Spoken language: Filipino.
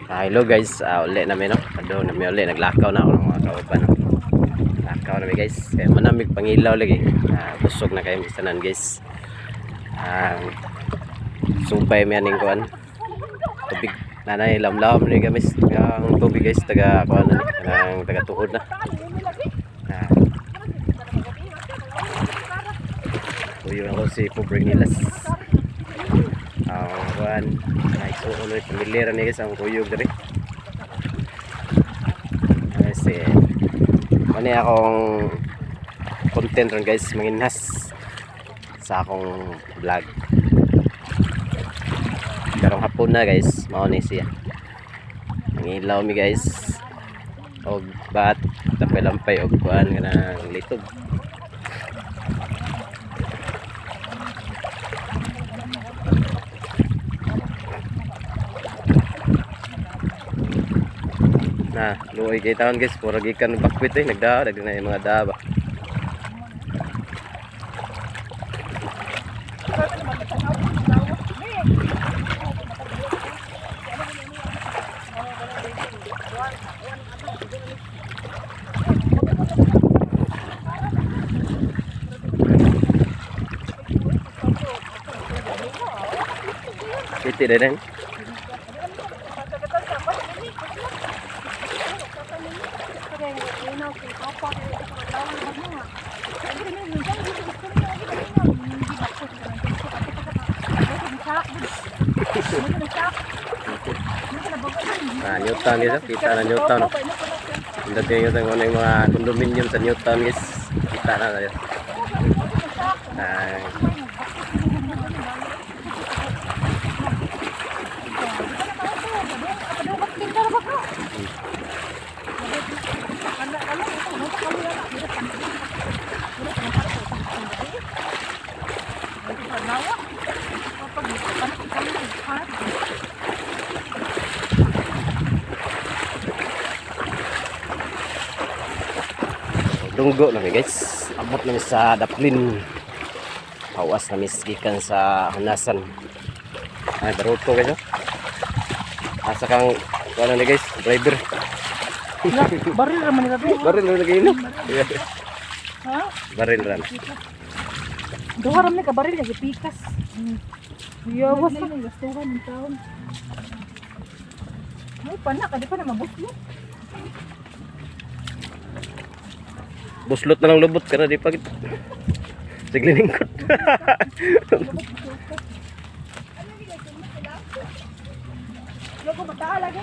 Hello guys, uli namin no. Ado namin uli, naglakaw na ako ng mga kauban no. Lakaw namin guys. Kaya manamig pangilaw lagi. Busog na kayo misanan guys. Sumpay mi aning kuan. Tubig nanay lamlam ni gamis ang tubig guys taga kuan nang taga tuhod na. Kuyo ako si Pobre Nilas. Kuan so uno familiar ni guys ang kuyog diri. Kasi ano akong content ron guys manginhas sa akong vlog. Karong hapon na guys, mao ni siya. Mangilaw mi guys. Og bat tampay-lampay og kuan kanang litog. Nah, luoy kay taon guys, pura gikan bakwit nagdaa dagdag na yung mga daba. Iti din. Newton guys, kita na Newton. Hindi nyo tayo yung mga condominium sa Newton guys. Kita na guys. Dunggo namin guys, abot namin sa Daplin. Hawas namin gikan sa Hanasan. Ay baruto guys. Asa kang ano ni guys, driver. Baril naman nila to. Baril na lagi no. Ha? Baril ran. Duha ra man ka baril lagi pikas. Yawas sa gastuhan ng taon. Ay panak, di pa na mabuslo. Buslot na lang lubot ka na di pa gito. Sige lingkod. Logo mata lagi.